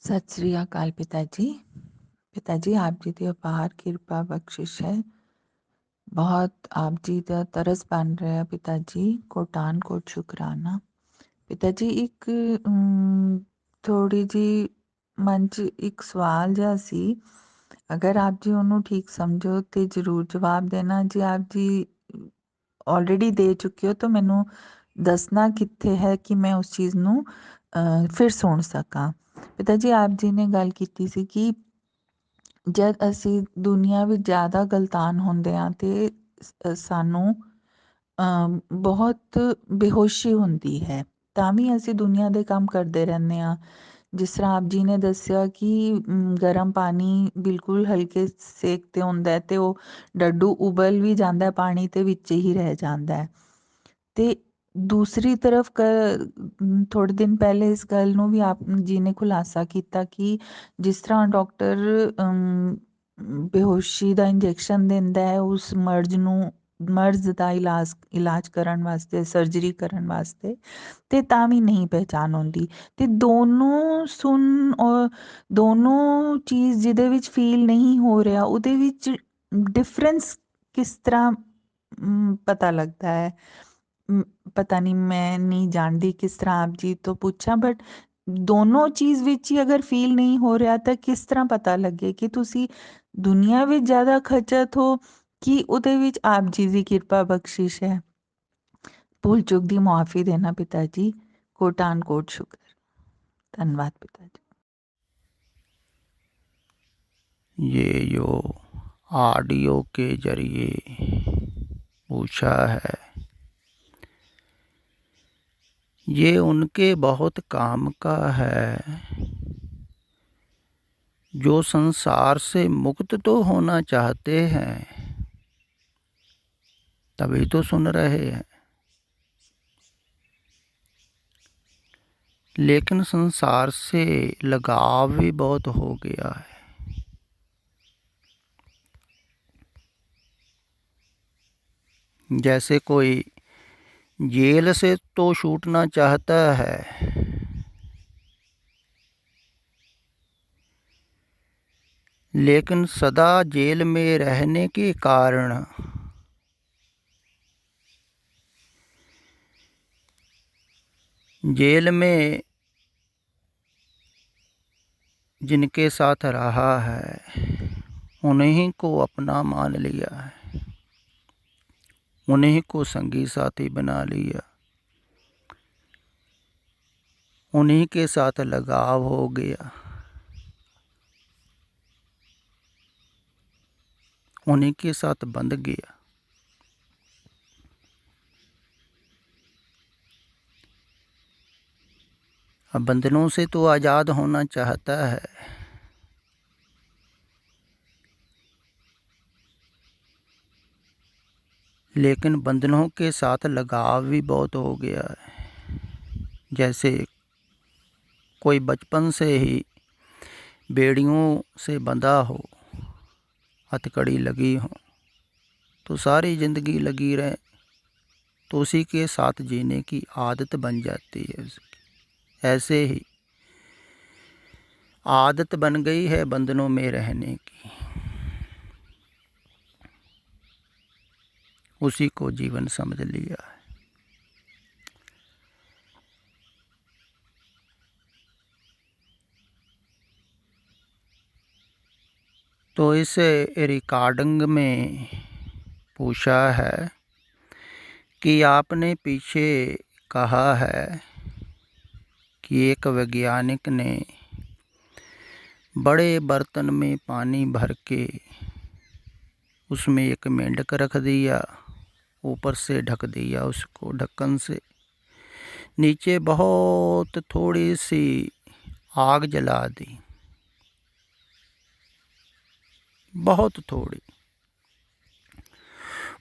ਸਤਿ ਸ੍ਰੀ ਅਕਾਲ ਪਿਤਾ ਜੀ। ਪਿਤਾ ਜੀ, ਆਪ ਜੀ ਦੀ ਅਪਾਰ ਕਿਰਪਾ ਬਖਸ਼ਿਸ਼ ਹੈ। ਬਹੁਤ ਆਪ ਜੀ ਦਾ ਤਰਸ ਬਣ ਰਿਹਾ ਪਿਤਾ ਜੀ, ਕੋਟਾਨ ਕੋਟ ਸ਼ੁਕਰਾਨਾ। ਪਿਤਾ ਜੀ, ਇੱਕ ਥੋੜੀ ਜੀ ਮਨ 'ਚ ਇੱਕ ਸਵਾਲ ਜਿਹਾ ਸੀ, ਅਗਰ ਆਪ ਜੀ ਉਹਨੂੰ ਠੀਕ ਸਮਝੋ ਤੇ ਜ਼ਰੂਰ ਜਵਾਬ ਦੇਣਾ। ਜੇ ਆਪ ਜੀ ਆਲਰੇਡੀ ਦੇ ਚੁੱਕੇ ਹੋ ਤਾਂ ਮੈਨੂੰ ਦੱਸਣਾ ਕਿੱਥੇ ਹੈ ਕਿ ਮੈਂ ਉਸ ਚੀਜ਼ ਨੂੰ ਫਿਰ ਸੁਣ ਸਕਾਂ। ਪਿਤਾ ਜੀ, ਆਪ ਜੀ ਨੇ ਗੱਲ ਕੀਤੀ ਸੀ ਕਿ ਜਦ ਅਸੀਂ ਦੁਨੀਆ ਵਿੱਚ ਜ਼ਿਆਦਾ ਗਲਤਾਨ ਹੁੰਦੇ ਹਾਂ ਤੇ ਸਾਨੂੰ ਬਹੁਤ ਬੇਹੋਸ਼ੀ ਹੁੰਦੀ ਹੈ, ਤਾਂ ਵੀ ਅਸੀਂ ਦੁਨੀਆ ਦੇ ਕੰਮ ਕਰਦੇ ਰਹਿੰਦੇ ਹਾਂ। ਜਿਸ ਤਰ੍ਹਾਂ ਆਪ ਜੀ ਨੇ ਦੱਸਿਆ ਕਿ ਗਰਮ ਪਾਣੀ ਬਿਲਕੁਲ ਹਲਕੇ ਸੇਕ 'ਤੇ ਹੁੰਦਾ ਹੈ ਅਤੇ ਉਹ ਡੱਡੂ ਉਬਲ ਵੀ ਜਾਂਦਾ, ਪਾਣੀ ਦੇ ਵਿੱਚ ਹੀ ਰਹਿ ਜਾਂਦਾ ਹੈ। ਤੇ ਦੂਸਰੀ ਤਰਫ ਥੋੜ੍ਹੇ ਦਿਨ ਪਹਿਲੇ ਇਸ ਗੱਲ ਨੂੰ ਵੀ ਆਪ ਜੀ ਨੇ ਖੁਲਾਸਾ ਕੀਤਾ ਕਿ ਜਿਸ ਤਰ੍ਹਾਂ ਡਾਕਟਰ ਬੇਹੋਸ਼ੀ ਦਾ ਇੰਜੈਕਸ਼ਨ ਦਿੰਦਾ ਹੈ ਉਸ ਮਰਜ਼ ਦਾ ਇਲਾਜ ਕਰਨ ਵਾਸਤੇ, ਸਰਜਰੀ ਕਰਨ ਵਾਸਤੇ, ਤੇ ਤਾਂ ਵੀ ਨਹੀਂ ਪਹਿਚਾਣ ਹੁੰਦੀ। ਤੇ ਦੋਨੋਂ ਔਰ ਦੋਨੋਂ ਚੀਜ਼ ਜਿਹਦੇ ਵਿੱਚ ਫੀਲ ਨਹੀਂ ਹੋ ਰਿਹਾ, ਉਹਦੇ ਵਿੱਚ ਡਿਫਰੈਂਸ ਕਿਸ ਤਰ੍ਹਾਂ ਪਤਾ ਲੱਗਦਾ ਹੈ? ਪਤਾ ਨਹੀਂ, ਮੈਂ ਨਹੀਂ ਜਾਣਦੀ ਕਿਸ ਤਰ੍ਹਾਂ ਆਪ ਜੀ ਤੋਂ ਪੁੱਛਾਂ, ਬਟ ਦੋਨੋਂ ਚੀਜ਼ ਵਿੱਚ ਹੀ ਅਗਰ ਫੀਲ ਨਹੀਂ ਹੋ ਰਿਹਾ ਤਾਂ ਕਿਸ ਤਰ੍ਹਾਂ ਪਤਾ ਲੱਗੇ ਕਿ ਤੁਸੀਂ ਦੁਨੀਆ ਵਿੱਚ ਜ਼ਿਆਦਾ ਖਚਤ ਹੋ ਕਿ ਉਹਦੇ ਵਿੱਚ ਆਪ ਜੀ ਦੀ ਕਿਰਪਾ ਬਖਸ਼ਿਸ਼ ਹੈ। ਭੁੱਲ ਚੁੱਕ ਦੀ ਮੁਆਫੀ ਦੇਣਾ पिता जी, कोटान कोट शुक्र। धन्यवाद पिता जी। ये जो ऑडियो के जरिए पूछा है, ये उनके बहुत काम का है जो संसार से मुक्त तो होना चाहते हैं, तभी तो सुन रहे हैं, लेकिन संसार से लगाव भी बहुत हो गया है। जैसे कोई जेल से तो छूटना चाहता है, लेकिन सदा जेल में रहने के कारण जेल में जिनके साथ रहा है उन्हीं को अपना मान लिया है, उन्हीं को संगी साथी बना लिया, उन्हीं के साथ लगाव हो गया, उन्हीं के साथ बंध गया। अब बंधनों से तो आज़ाद होना चाहता है, लेकिन बंधनों के साथ लगाव भी बहुत हो गया है। जैसे कोई बचपन से ही बेड़ियों से बंधा हो, हथकड़ी लगी हो, तो सारी ज़िंदगी लगी रहे तो उसी के साथ जीने की आदत बन जाती है उसकी। ऐसे ही आदत बन गई है बंधनों में रहने की, उसी को जीवन समझ लिया है। तो इस रिकॉर्डिंग में पूछा है कि आपने पीछे कहा है कि एक वैज्ञानिक ने बड़े बर्तन में पानी भर के उसमें एक मेंढक रख दिया, ऊपर से ढक दिया उसको ढक्कन से, नीचे बहुत थोड़ी सी आग जला दी, बहुत थोड़ी।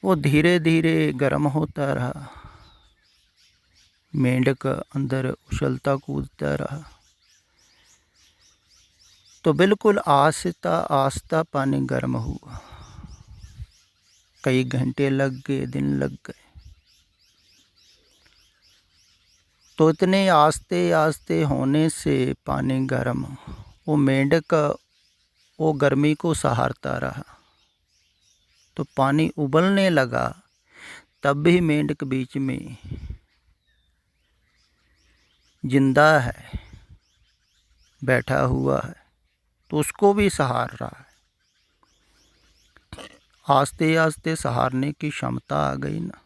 वो धीरे धीरे गर्म होता रहा, मेंढक अंदर उछलता कूदता रहा, तो बिल्कुल आहिस्ता आहिस्ता पानी गर्म हुआ। कई घंटे लग गए, दिन लग गए, तो इतने आस्ते आस्ते होने से पानी गर्म वो मेंढक वो गर्मी को सहारता रहा, तो पानी उबलने लगा, तब भी मेंढक बीच में जिंदा है, बैठा हुआ है, तो उसको भी सहार रहा है। आस्ते आस्ते सहारने की क्षमता आ गई ना।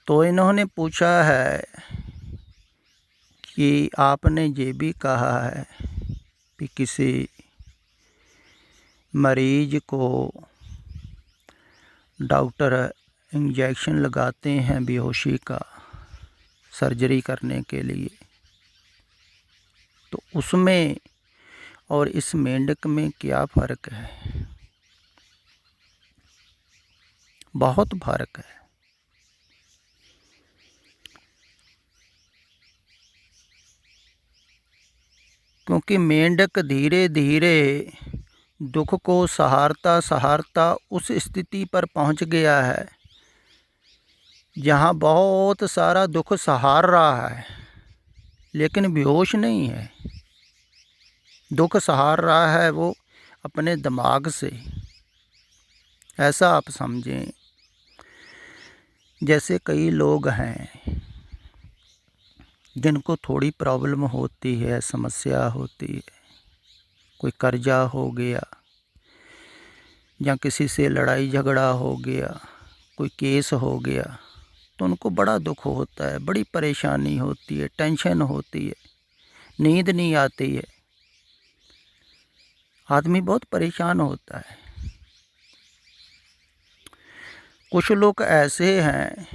तो इन्होंने पूछा है कि आपने ये भी कहा है कि किसी मरीज को डॉक्टर इंजेक्शन लगाते हैं बेहोशी का सर्जरी करने के लिए, तो उसमें और इस मेंढक में क्या फ़र्क है? बहुत फ़र्क है। क्योंकि मेंढक धीरे धीरे दुख को सहारता सहारता उस स्थिति पर पहुंच गया है जहां बहुत सारा दुख सहार रहा है, लेकिन बेहोश नहीं है। दुख सहार रहा है वो अपने दिमाग से। ऐसा आप समझें, जैसे कई लोग हैं जिनको थोड़ी प्रॉब्लम होती है, समस्या होती है, कोई कर्जा हो गया या किसी से लड़ाई झगड़ा हो गया, कोई केस हो गया, तो उनको बड़ा दुख होता है, बड़ी परेशानी होती है, टेंशन होती है, नींद नहीं आती है, आदमी बहुत परेशान होता है। कुछ लोग ऐसे हैं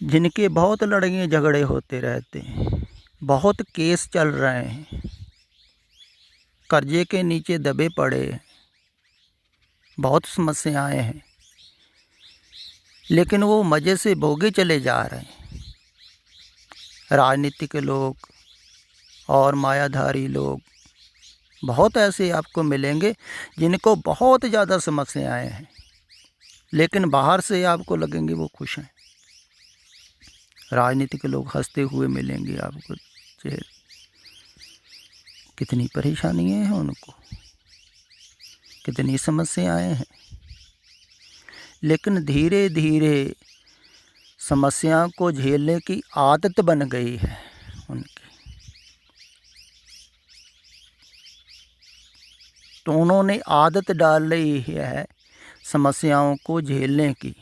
जिनके बहुत लड़ाई झगड़े होते रहते हैं, बहुत केस चल रहे हैं, कर्जे के नीचे दबे पड़े हैं, बहुत समस्याएं हैं, लेकिन वो मज़े से भोगे चले जा रहे हैं। राजनीतिक लोग और मायाधारी लोग बहुत ऐसे आपको मिलेंगे जिनको बहुत ज़्यादा समस्याएं हैं, लेकिन बाहर से आपको लगेंगे वो खुश हैं। राजनीतिक लोग हंसते हुए मिलेंगे आपको चेहरे, कितनी परेशानियां हैं उनको, कितनी समस्याएं हैं, लेकिन धीरे धीरे समस्या को झेलने की आदत बन गई है उनकी। तो उन्होंने आदत डाल ली है समस्याओं को झेलने की।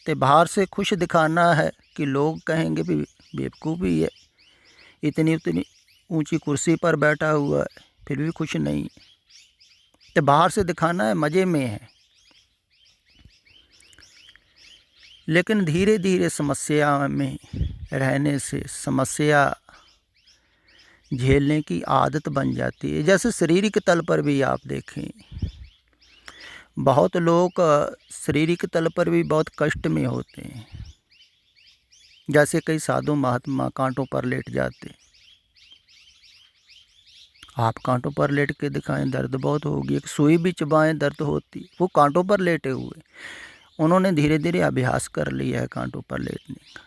तो बाहर से खुश दिखाना है कि लोग कहेंगे भी बेवकूफ़ी है, इतनी उतनी ऊंची कुर्सी पर बैठा हुआ है फिर भी खुश नहीं है। तो बाहर से दिखाना है मज़े में है, लेकिन धीरे धीरे समस्या में रहने से समस्या झेलने की आदत बन जाती है। जैसे शारीरिक तल पर भी आप देखें, बहुत लोग शारीरिक तल पर भी बहुत कष्ट में होते हैं। जैसे कई साधु महात्मा कांटों पर लेट जाते, आप कांटों पर लेट के दिखाएं, दर्द बहुत होगी, एक सुई भी चबाएं दर्द होती, वो कांटों पर लेटे हुए। उन्होंने धीरे धीरे अभ्यास कर लिया है कांटों पर लेटने का,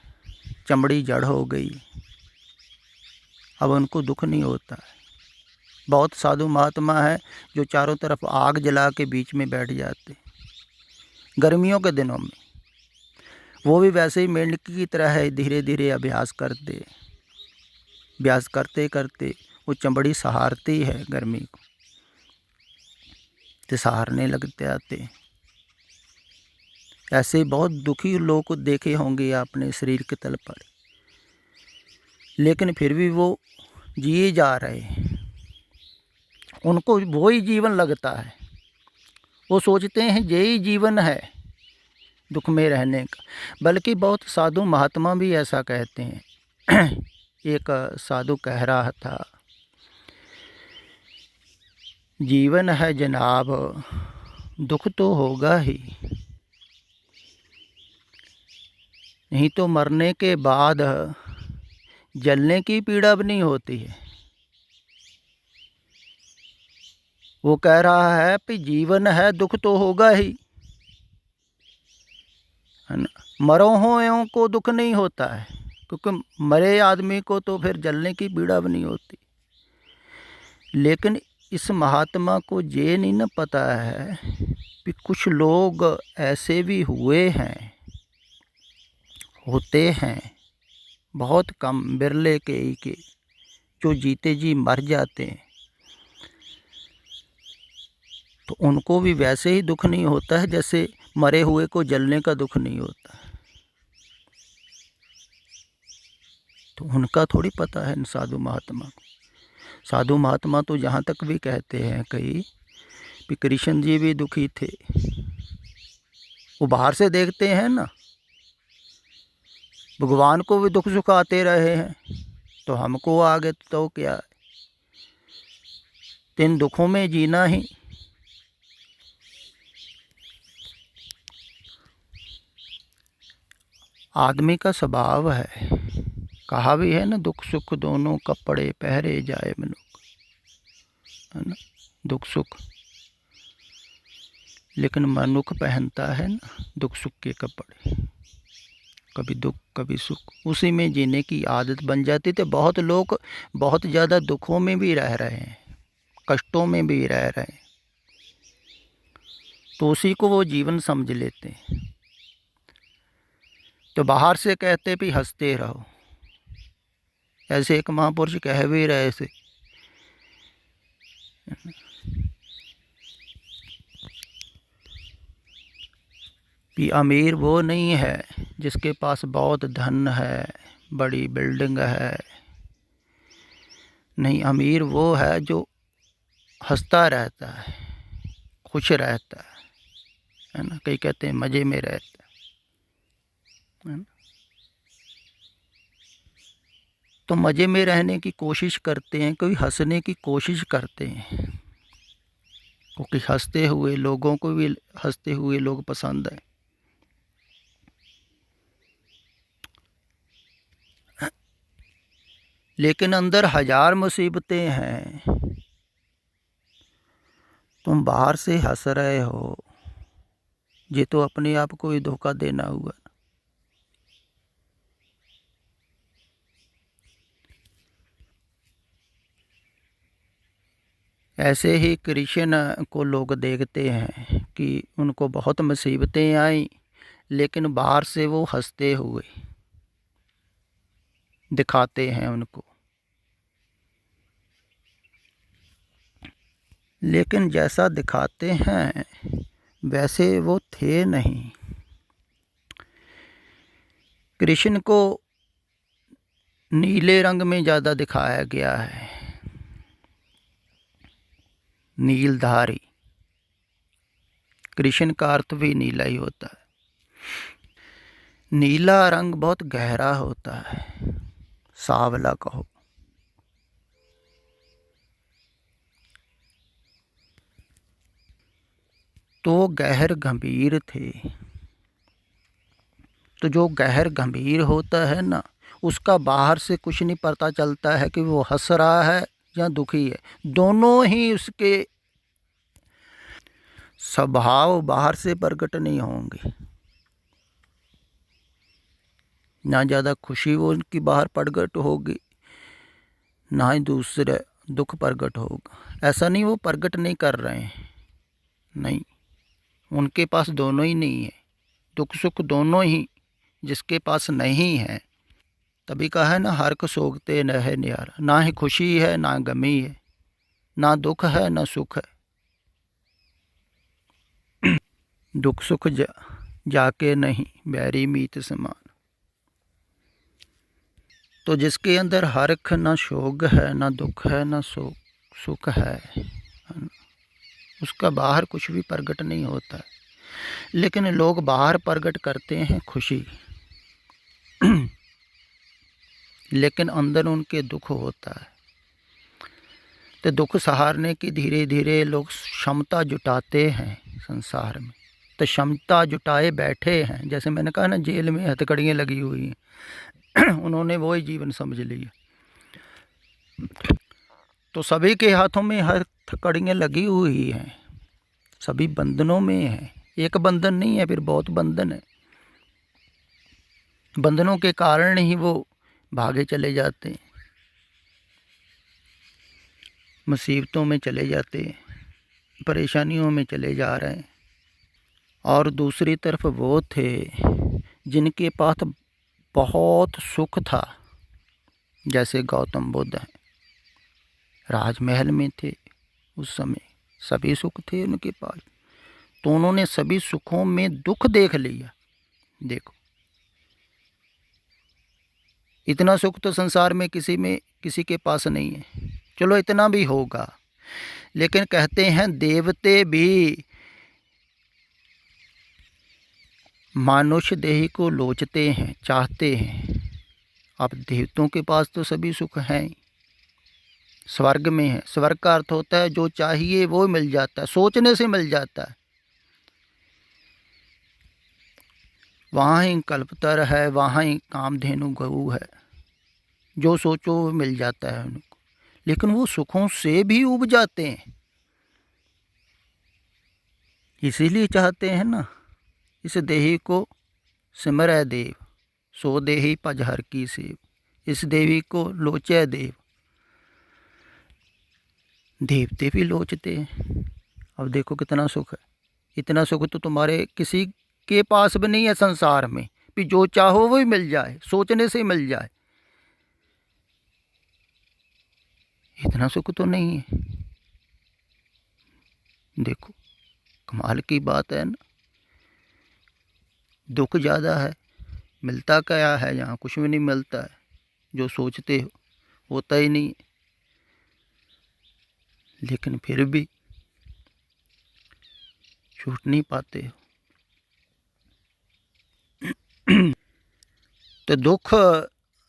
चमड़ी जड़ हो गई, अब उनको दुख नहीं होता है। बहुत साधु महात्मा है जो चारों तरफ आग जला के बीच में बैठ जाते गर्मियों के दिनों में, वो भी वैसे ही मेंढक की तरह है, धीरे धीरे अभ्यास करते करते वो चमड़ी सहारती है गर्मी को, तो सहारने लगते आते। ऐसे बहुत दुखी लोग को देखे होंगे आपने शरीर के तल पर, लेकिन फिर भी वो जिए जा रहे हैं, उनको वो ही जीवन लगता है। वो सोचते हैं यही जीवन है दुख में रहने का। बल्कि बहुत साधु महात्मा भी ऐसा कहते हैं। एक साधु कह रहा था, जीवन है जनाब, दुख तो होगा ही, नहीं तो मरने के बाद जलने की पीड़ा भी नहीं होती है। वो कह रहा है कि जीवन है, दुख तो होगा ही, है ना। मरो हो को दुख नहीं होता है, क्योंकि मरे आदमी को तो फिर जलने की पीड़ा भी नहीं होती। लेकिन इस महात्मा को ये नहीं ना पता है कि कुछ लोग ऐसे भी हुए हैं, होते हैं, बहुत कम, बिरले के ही के, जो जीते जी मर जाते हैं, तो उनको भी वैसे ही दुख नहीं होता है जैसे मरे हुए को जलने का दुख नहीं होता है। तो उनका थोड़ी पता है इन साधु महात्मा को। साधु महात्मा तो जहाँ तक भी कहते हैं कई कि कृष्ण जी भी दुखी थे, वो बाहर से देखते हैं ना, भगवान को भी दुख सुख आते रहे हैं, तो हमको आगे तो क्या है, इन दुखों में जीना ही। आदमी का स्वभाव है, कहा भी है ना, दुख सुख दोनों कपड़े पहरे जाए मनुख, है ना, दुख सुख। लेकिन मनुख पहनता है ना दुख सुख के कपड़े, कभी दुख कभी सुख, उसी में जीने की आदत बन जाती। तो बहुत लोग बहुत ज़्यादा दुखों में भी रह रहे हैं, कष्टों में भी रह रहे हैं, तो उसी को वो जीवन समझ लेते हैं। तो बाहर से कहते भी हंसते रहो, ऐसे एक महापुरुष कह भी रहे थे, कि अमीर वो नहीं है जिसके पास बहुत धन है, बड़ी बिल्डिंग है, नहीं, अमीर वो है जो हंसता रहता है, खुश रहता है ना। कई कहते हैं मज़े में रहता है ना। तो मज़े में रहने की कोशिश करते हैं, कोई हंसने की कोशिश करते हैं, क्योंकि हंसते हुए लोगों को भी हंसते हुए लोग पसंद है। लेकिन अंदर हजार मुसीबतें हैं। तुम बाहर से हंस रहे हो, ये तो अपने आप को ही धोखा देना हुआ। ऐसे ही कृष्ण को लोग देखते हैं कि उनको बहुत मुसीबतें आई, लेकिन बाहर से वो हंसते हुए दिखाते हैं उनको। लेकिन जैसा दिखाते हैं वैसे वो थे नहीं। कृष्ण को नीले रंग में ज़्यादा दिखाया गया है, नीलधारी। कृष्ण का अर्थ भी नीला ही होता है। नीला रंग बहुत गहरा होता है, सांवला कहो। तो गहर गंभीर थे। तो जो गहर गंभीर होता है ना, उसका बाहर से कुछ नहीं पता चलता है कि वो हंस रहा है या दुखी है। दोनों ही उसके स्वभाव बाहर से प्रकट नहीं होंगे। ना ज़्यादा खुशी वो उनकी बाहर प्रकट होगी, ना ही दूसरे दुख प्रकट होगा। ऐसा नहीं वो प्रकट नहीं कर रहे हैं, नहीं, उनके पास दोनों ही नहीं है, दुख सुख दोनों ही जिसके पास नहीं है। तभी कहा है ना, हर्क सोगते न है न्यारा। ना ही खुशी है ना गमी है, ना दुख है ना सुख है। दुख सुख जाके नहीं बैरी मीत समान। तो जिसके अंदर हर्क ना शोक है, ना दुख है, ना सुख है, उसका बाहर कुछ भी प्रकट नहीं होता है। लेकिन लोग बाहर प्रकट करते हैं खुशी, लेकिन अंदर उनके दुख होता है। तो दुख सहारने की धीरे धीरे लोग क्षमता जुटाते हैं संसार में। तो क्षमता जुटाए बैठे हैं, जैसे मैंने कहा ना, जेल में हथकड़ियाँ लगी हुई हैं। उन्होंने वही जीवन समझ लिया। तो सभी के हाथों में हथकड़ियाँ लगी हुई हैं, सभी बंधनों में हैं। एक बंधन नहीं है, फिर बहुत बंधन है। बंधनों के कारण ही वो भागे चले जाते हैं, मुसीबतों में चले जाते हैं, परेशानियों में चले जा रहे हैं। और दूसरी तरफ वो थे जिनके पास बहुत सुख था, जैसे गौतम बुद्ध हैं, राजमहल में थे उस समय, सभी सुख थे उनके पास, तो उन्होंने सभी सुखों में दुख देख लिया। देखो, इतना सुख तो संसार में किसी के पास नहीं है। चलो इतना भी होगा, लेकिन कहते हैं देवते भी मानुष्य देही को लोचते हैं, चाहते हैं। अब देवताओं के पास तो सभी सुख हैं, स्वर्ग में है। स्वर्ग का अर्थ होता है जो चाहिए वो मिल जाता है, सोचने से मिल जाता है। वहाँ ही कल्पतर है, वहाँ ही कामधेनु गऊ है, जो सोचो वो मिल जाता है उनको। लेकिन वो सुखों से भी उब जाते हैं, इसीलिए चाहते हैं ना, इस देही को सिमरै देव, सो देही पज हर की सेव, इस देवी को लोचै देव। देवते भी लोचते हैं। अब देखो कितना सुख है, इतना सुख तो तुम्हारे किसी के पास भी नहीं है संसार में, भी जो चाहो वो ही मिल जाए, सोचने से मिल जाए। इतना सुख तो नहीं है। देखो कमाल की बात है ना, दुख ज़्यादा है, मिलता क्या है, यहाँ कुछ भी नहीं मिलता है, जो सोचते हो होता ही नहीं। लेकिन फिर भी छूट नहीं पाते हो। तो दुख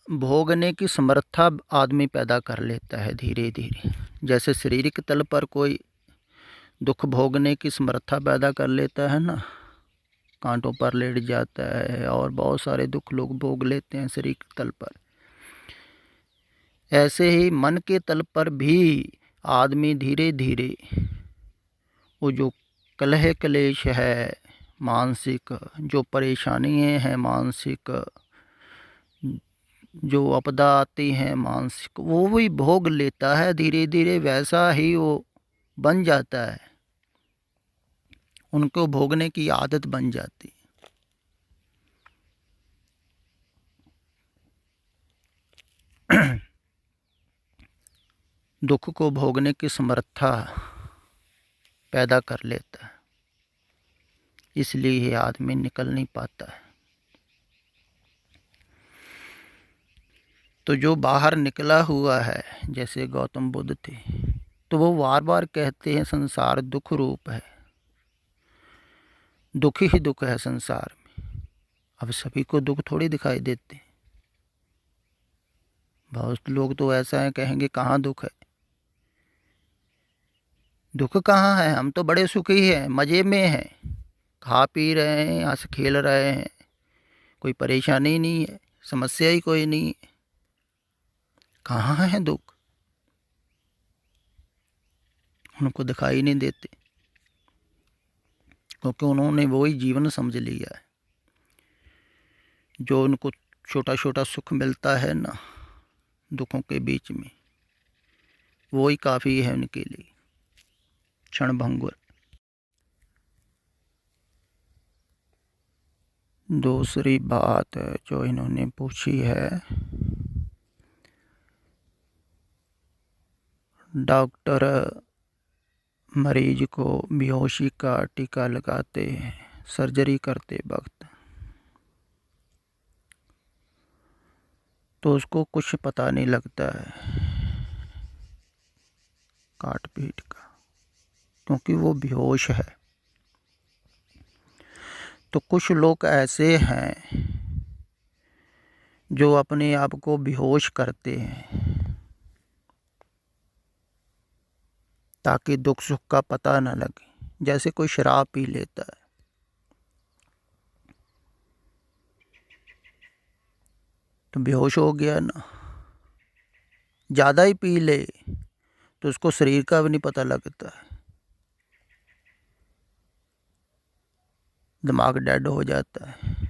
भोगने की समर्था आदमी पैदा कर लेता है धीरे धीरे। जैसे शारीरिक तल पर कोई दुख भोगने की समर्था पैदा कर लेता है ना, कांटों पर लेट जाता है और बहुत सारे दुख लोग भोग लेते हैं शारीरिक तल पर, ऐसे ही मन के तल पर भी आदमी धीरे धीरे वो जो कलह क्लेश है मानसिक, जो परेशानियाँ हैं मानसिक, जो आपदा आती हैं मानसिक, वो भी भोग लेता है धीरे धीरे, वैसा ही वो बन जाता है, उनको भोगने की आदत बन जाती है। दुख को भोगने की समर्था पैदा कर लेता है, इसलिए ये आदमी निकल नहीं पाता है। तो जो बाहर निकला हुआ है, जैसे गौतम बुद्ध थे, तो वो बार बार कहते हैं संसार दुख रूप है, दुख ही दुख है संसार में। अब सभी को दुख थोड़ी दिखाई देते, बहुत लोग तो ऐसा है कहेंगे कहाँ दुख है, दुख कहाँ है, हम तो बड़े सुखी हैं, मज़े में हैं, खा पी रहे हैं, हंस खेल रहे हैं, कोई परेशानी नहीं है, समस्या ही कोई नहीं है। कहाँ है दुख, उनको दिखाई नहीं देते, क्योंकि उन्होंने वही जीवन समझ लिया है। जो उनको छोटा छोटा सुख मिलता है ना दुखों के बीच में, वही काफ़ी है उनके लिए, क्षणभंगुर। दूसरी बात जो इन्होंने पूछी है, डॉक्टर मरीज को बेहोशी का टीका लगाते हैं सर्जरी करते वक्त, तो उसको कुछ पता नहीं लगता है काट पीट का, क्योंकि वो बेहोश है। तो कुछ लोग ऐसे हैं जो अपने आप को बेहोश करते हैं ताकि दुख सुख का पता न लगे, जैसे कोई शराब पी लेता है, तो बेहोश हो गया ना, ज़्यादा ही पी ले तो उसको शरीर का भी नहीं पता लगता है, दिमाग डेड हो जाता है,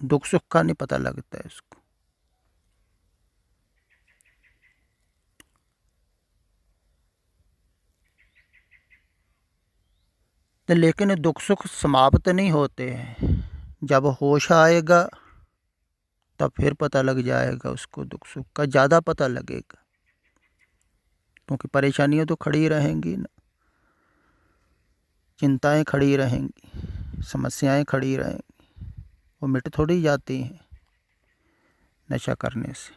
दुख सुख का नहीं पता लगता है उसको। तो लेकिन दुख सुख समाप्त नहीं होते हैं। जब होश आएगा तब फिर पता लग जाएगा उसको, दुख सुख का ज़्यादा पता लगेगा, क्योंकि परेशानियाँ तो खड़ी रहेंगी ना, चिंताएं खड़ी रहेंगी, समस्याएं खड़ी रहेंगी, वो मिट थोड़ी जाती हैं नशा करने से।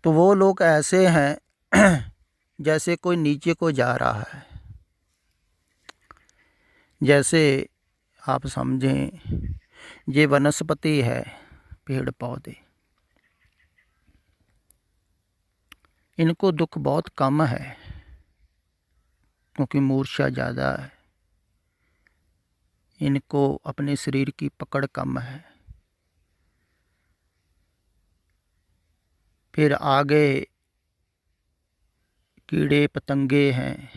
तो वो लोग ऐसे हैं जैसे कोई नीचे को जा रहा है। जैसे आप समझें ये वनस्पति है, पेड़ पौधे, इनको दुख बहुत कम है क्योंकि मूर्छा ज़्यादा है, इनको अपने शरीर की पकड़ कम है। फिर आगे कीड़े पतंगे हैं,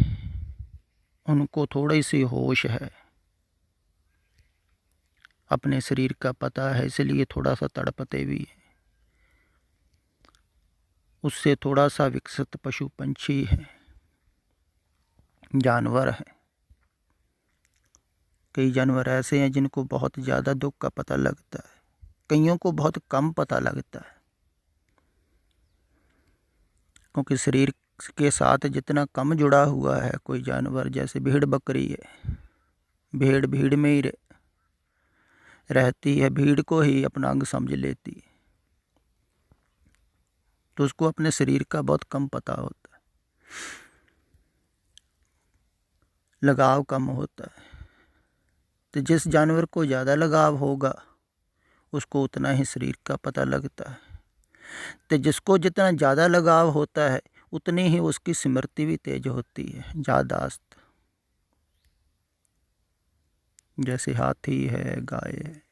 उनको थोड़ी सी होश है, अपने शरीर का पता है, इसलिए थोड़ा सा तड़पते भी हैं। उससे थोड़ा सा विकसित पशु पंछी हैं, जानवर हैं। कई जानवर ऐसे हैं जिनको बहुत ज़्यादा दुख का पता लगता है, कईयों को बहुत कम पता लगता है, क्योंकि शरीर के साथ जितना कम जुड़ा हुआ है कोई जानवर, जैसे भेड़ बकरी है, भेड़ भीड़ में ही रहती है, भीड़ को ही अपना अंग समझ लेती है, तो उसको अपने शरीर का बहुत कम पता होता है, लगाव कम होता है। तो जिस जानवर को ज़्यादा लगाव होगा उसको उतना ही शरीर का पता लगता है। तो जिसको जितना ज़्यादा लगाव होता है उतनी ही उसकी स्मृति भी तेज होती है, याददाश्त। जैसे हाथी है, गाय है।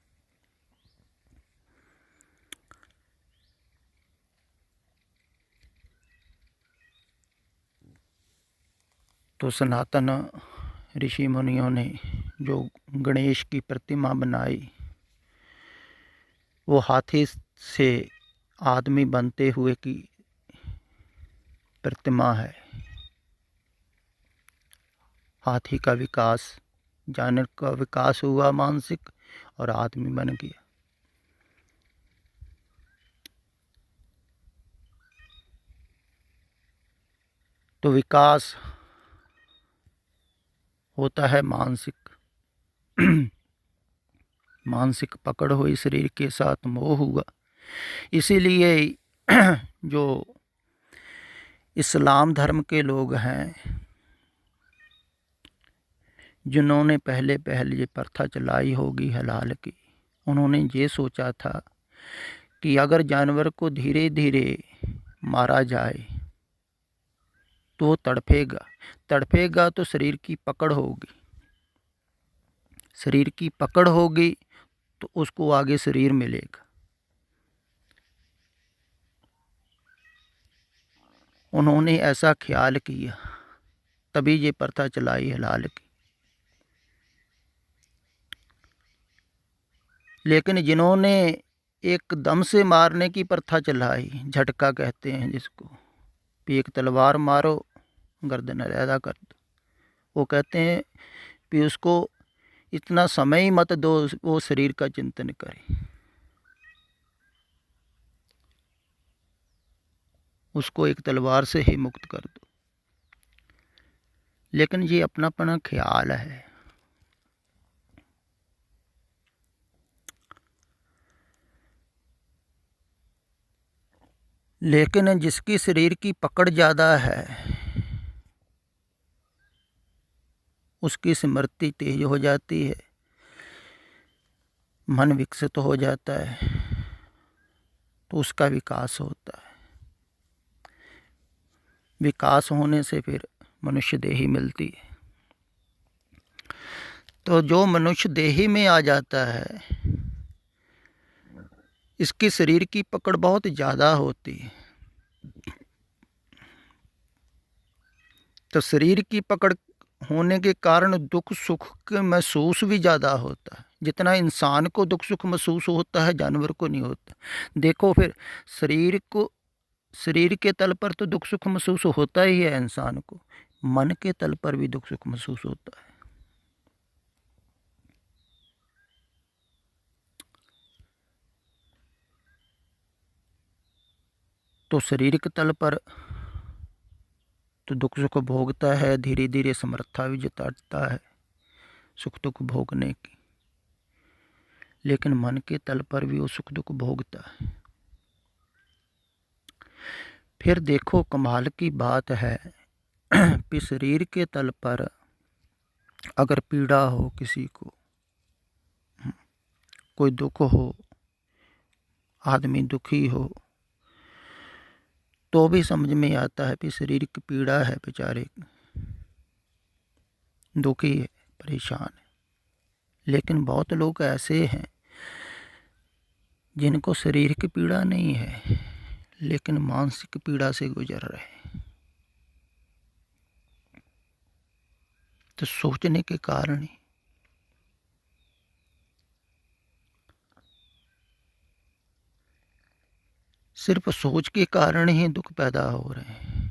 तो सनातन ऋषि मुनियों ने जो गणेश की प्रतिमा बनाई, वो हाथी से आदमी बनते हुए की प्रतिमा है। हाथी का विकास, जानवर का विकास हुआ मानसिक, और आदमी बन गया। तो विकास होता है मानसिक। मानसिक पकड़ हुई, शरीर के साथ मोह हुआ। इसीलिए जो इस्लाम धर्म के लोग हैं, जिन्होंने पहले पहले ये प्रथा चलाई होगी हलाल की, उन्होंने ये सोचा था कि अगर जानवर को धीरे धीरे मारा जाए तो तड़पेगा, तड़पेगा तो शरीर की पकड़ होगी, शरीर की पकड़ होगी तो उसको आगे शरीर मिलेगा। उन्होंने ऐसा ख्याल किया, तभी ये प्रथा चलाई हलाल की। लेकिन जिन्होंने एकदम से मारने की प्रथा चलाई, झटका कहते हैं जिसको, कि एक तलवार मारो गर्दन अलहदा कर दो, वो कहते हैं कि उसको इतना समय ही मत दो वो शरीर का चिंतन करे, उसको एक तलवार से ही मुक्त कर दो। लेकिन ये अपना अपना ख्याल है। लेकिन जिसकी शरीर की पकड़ ज़्यादा है उसकी स्मृति तेज हो जाती है, मन विकसित हो जाता है, तो उसका विकास होता है। विकास होने से फिर मनुष्य देही मिलती है। तो जो मनुष्य देही में आ जाता है, इसकी शरीर की पकड़ बहुत ज़्यादा होती है। तो शरीर की पकड़ होने के कारण दुख सुख के महसूस भी ज़्यादा होता है। जितना इंसान को दुख सुख महसूस होता है जानवर को नहीं होता। देखो फिर शरीर को शरीर के तल पर तो दुख सुख महसूस होता ही है इंसान को, मन के तल पर भी दुख सुख महसूस होता है। तो शारीरिक तल पर तो दुख सुख भोगता है, धीरे धीरे समर्था भी जताता है सुख दुख भोगने की, लेकिन मन के तल पर भी वो सुख दुख भोगता है। फिर देखो कमाल की बात है कि शरीर के तल पर अगर पीड़ा हो, किसी को कोई दुख हो, आदमी दुखी हो, तो भी समझ में आता है कि शरीर की पीड़ा है, बेचारे दुखी है, परेशान है। लेकिन बहुत लोग ऐसे हैं जिनको शरीर की पीड़ा नहीं है, लेकिन मानसिक पीड़ा से गुजर रहे हैं। तो सोचने के कारण ही, सिर्फ सोच के कारण ही दुख पैदा हो रहे हैं,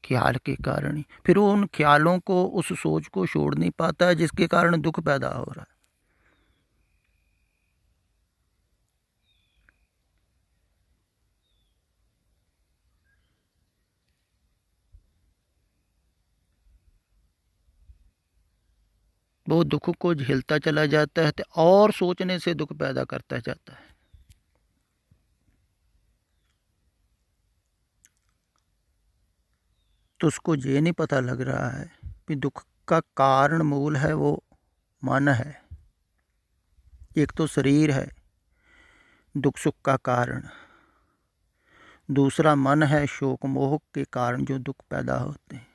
ख्याल के कारण ही। फिर वो उन ख्यालों को, उस सोच को छोड़ नहीं पाता है जिसके कारण दुख पैदा हो रहा है। वो दुख को झेलता चला जाता है और सोचने से दुख पैदा करता जाता है। तो उसको ये नहीं पता लग रहा है कि दुख का कारण मूल है वो मन है। एक तो शरीर है दुख सुख का कारण, दूसरा मन है शोक मोह के कारण जो दुख पैदा होते हैं।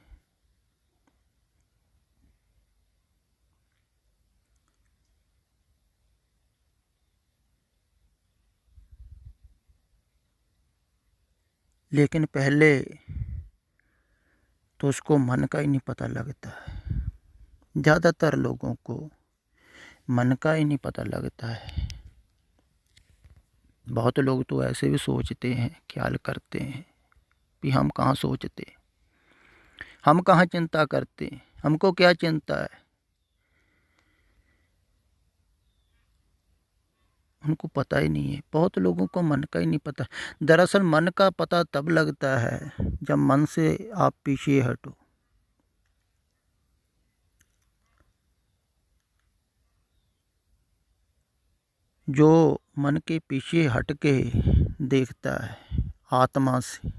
लेकिन पहले तो उसको मन का ही नहीं पता लगता है। ज़्यादातर लोगों को मन का ही नहीं पता लगता है। बहुत लोग तो ऐसे भी सोचते हैं, ख्याल करते हैं कि हम कहाँ सोचते, हम कहाँ चिंता करते, हमको क्या चिंता है। उनको पता ही नहीं है, बहुत लोगों को मन का ही नहीं पता। दरअसल मन का पता तब लगता है जब मन से आप पीछे हटो। जो मन के पीछे हट के देखता है आत्मा से,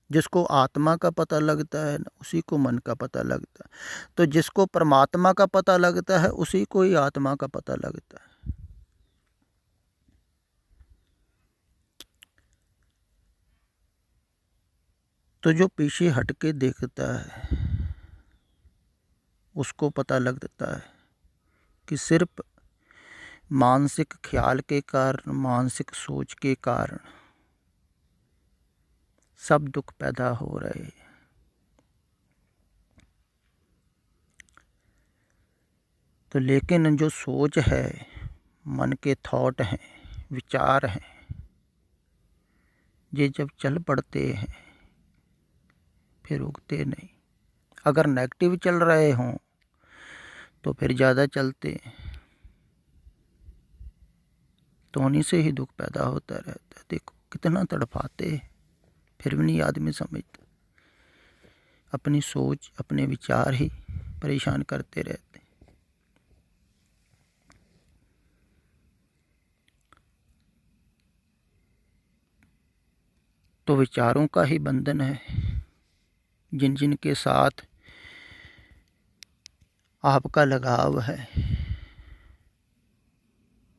जिसको आत्मा का पता लगता है उसी को मन का पता लगता है। तो जिसको परमात्मा का पता लगता है उसी को ही आत्मा का पता लगता है। तो जो पीछे हट के देखता है उसको पता लगता है कि सिर्फ मानसिक ख्याल के कारण, मानसिक सोच के कारण सब दुख पैदा हो रहे हैं। तो लेकिन जो सोच है, मन के थॉट हैं, विचार हैं, ये जब चल पड़ते हैं फिर रुकते नहीं। अगर नेगेटिव चल रहे हों तो फिर ज़्यादा चलते हैं, तो उन्हीं से ही दुख पैदा होता रहता है। देखो कितना तड़पाते हैं, फिर भी नहीं आदमी समझता। अपनी सोच, अपने विचार ही परेशान करते रहते हैं। तो विचारों का ही बंधन है। जिन जिन के साथ आपका लगाव है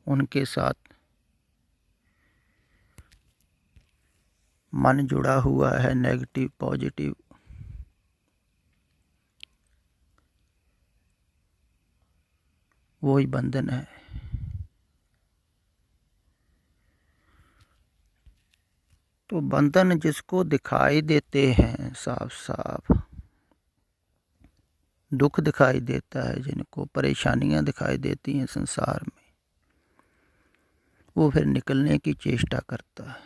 उनके साथ मन जुड़ा हुआ है, नेगेटिव पॉजिटिव, वही बंधन है। तो बंधन जिसको दिखाई देते हैं साफ साफ, दुख दिखाई देता है, जिनको परेशानियां दिखाई देती हैं संसार में, वो फिर निकलने की चेष्टा करता है।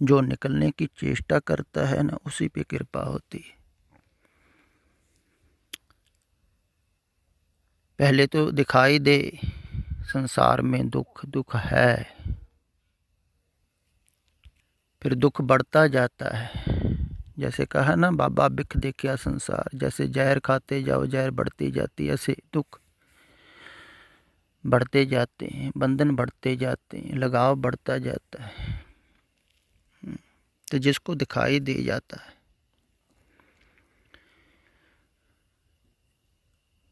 जो निकलने की चेष्टा करता है ना, उसी पे कृपा होती है। पहले तो दिखाई दे संसार में दुख, दुख है, फिर दुख बढ़ता जाता है। जैसे कहा ना बाबा बिख देखिया संसार, जैसे जहर खाते जाओ जहर बढ़ती जाती, ऐसे दुख बढ़ते जाते हैं, बंधन बढ़ते जाते हैं, लगाव बढ़ता जाता है। तो जिसको दिखाई दे जाता है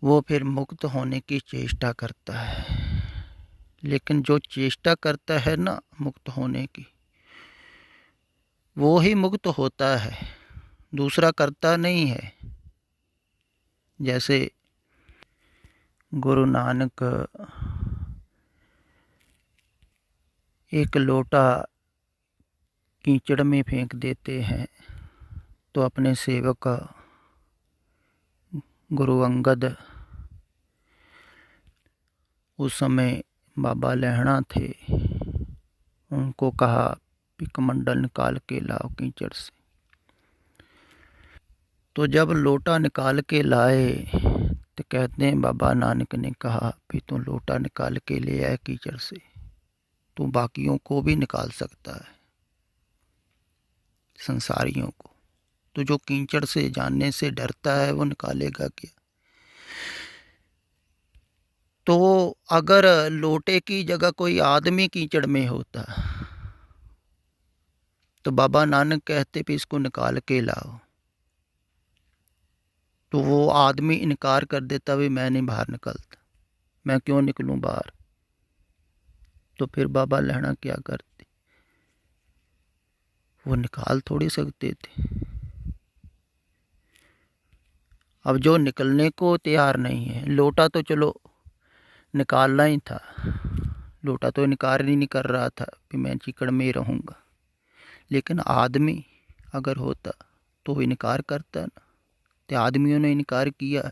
वो फिर मुक्त होने की चेष्टा करता है। लेकिन जो चेष्टा करता है ना मुक्त होने की, वो ही मुक्त होता है, दूसरा करता नहीं है। जैसे गुरु नानक एक लोटा कीचड़ में फेंक देते हैं, तो अपने सेवक गुरु अंगद, उस समय बाबा लहणा थे, उनको कहा कि कमंडल निकाल के लाओ कीचड़ से। तो जब लोटा निकाल के लाए तो कहते हैं बाबा नानक ने कहा भी तू लोटा निकाल के ले आए कीचड़ से, तू बाकियों को भी निकाल सकता है, संसारियों को। तो जो कीचड़ से जानने से डरता है वो निकालेगा क्या। तो अगर लोटे की जगह कोई आदमी कीचड़ में होता तो बाबा नानक कहते भी इसको निकाल के लाओ, तो वो आदमी इनकार कर देता भी मैं नहीं बाहर निकलता, मैं क्यों निकलूं बाहर। तो फिर बाबा लहणा क्या करते, वो निकाल थोड़ी सकते थे। अब जो निकलने को तैयार नहीं है, लोटा तो चलो निकालना ही था, लोटा तो इनकार ही नहीं कर रहा था कि मैं चिकड़ में ही रहूँगा। लेकिन आदमी अगर होता तो इनकार करता ना, तो आदमियों ने इनकार किया,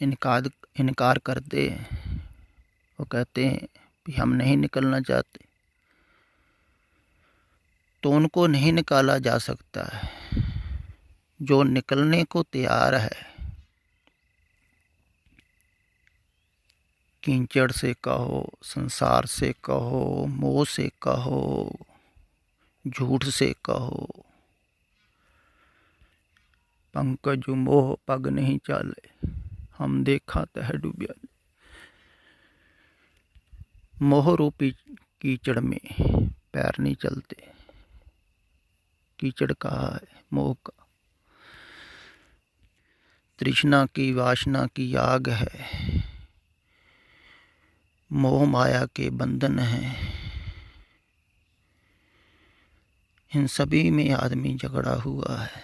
इनकार करते हैं, वो कहते हैं कि हम नहीं निकलना चाहते, तो उनको नहीं निकाला जा सकता है। जो निकलने को तैयार है, कीचड़ से कहो, संसार से कहो, मोह से कहो, झूठ से कहो, पंकज मोह पग नहीं चाले, हम देखा तह डूबिया। मोह रूपी कीचड़ में पैर नहीं चलते। कीचड़ कहा है मोह का, तृष्णा की वासना की आग है, मोह माया के बंधन हैं। इन सभी में आदमी झगड़ा हुआ है,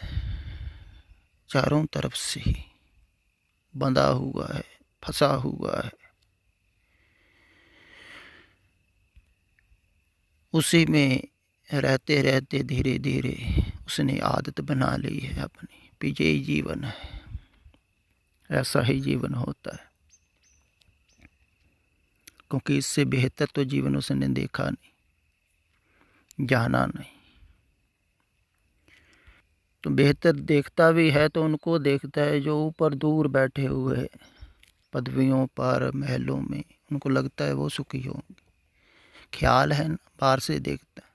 चारों तरफ से ही बंधा हुआ है, फंसा हुआ है। उसी में रहते रहते धीरे धीरे उसने आदत बना ली है अपनी, यही जीवन है, ऐसा ही जीवन होता है। क्योंकि इससे बेहतर तो जीवन उसने देखा नहीं, जाना नहीं। तो बेहतर देखता भी है तो उनको देखता है जो ऊपर दूर बैठे हुए पदवियों पर, महलों में, उनको लगता है वो सुखी होंगे। ख्याल है ना, बाहर से देखता है,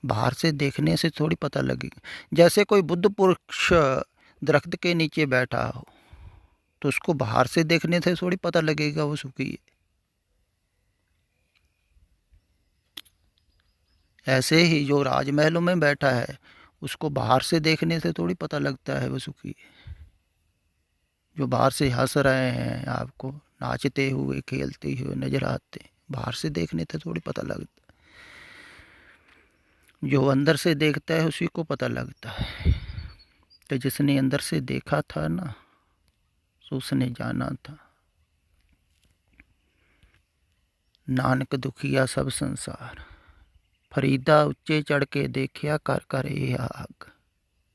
बाहर से देखने से थोड़ी पता लगेगा। जैसे कोई बुद्ध पुरुष दरख्त के नीचे बैठा हो तो उसको बाहर से देखने से थोड़ी पता लगेगा वो सुखी है। ऐसे ही जो राजमहलों में बैठा है उसको बाहर से देखने से थोड़ी पता लगता है वो सुखी है। जो बाहर से हंस रहे हैं, आपको नाचते हुए खेलते हुए नजर आते हैं, बाहर से देखने से थोड़ी पता लगता है। जो अंदर से देखता है उसी को पता लगता है। तो जिसने अंदर से देखा था ना, तो उसने जाना था। नानक दुखिया सब संसार, फरीदा उच्चे चढ़ के देखिया कर कर ये आग,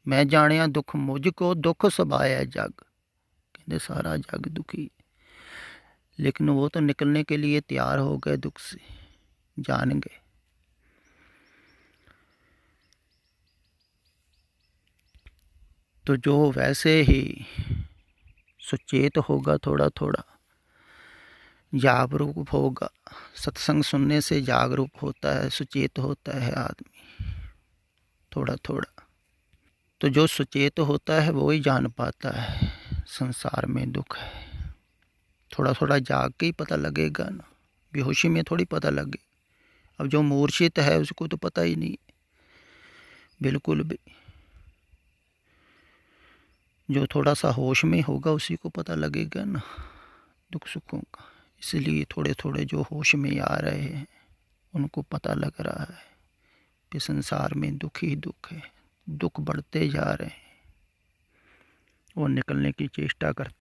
मैं जानिया दुख मुझको दुख सबाया जग। कहते सारा जग दुखी, लेकिन वो तो निकलने के लिए तैयार हो गए, दुख से जान गए। तो जो वैसे ही सुचेत होगा, थोड़ा थोड़ा जागरूक होगा, सत्संग सुनने से जागरूक होता है, सुचेत होता है आदमी थोड़ा थोड़ा। तो जो सुचेत होता है वो ही जान पाता है संसार में दुख है। थोड़ा थोड़ा जाग के ही पता लगेगा ना, बेहोशी में थोड़ी पता लगे। अब जो मूर्छित है उसको तो पता ही नहीं बिल्कुल भी। जो थोड़ा सा होश में होगा उसी को पता लगेगा ना दुख सुखों का। इसलिए थोड़े थोड़े जो होश में आ रहे हैं उनको पता लग रहा है कि संसार में दुख ही दुख है, दुख बढ़ते जा रहे हैं, वो निकलने की चेष्टा करते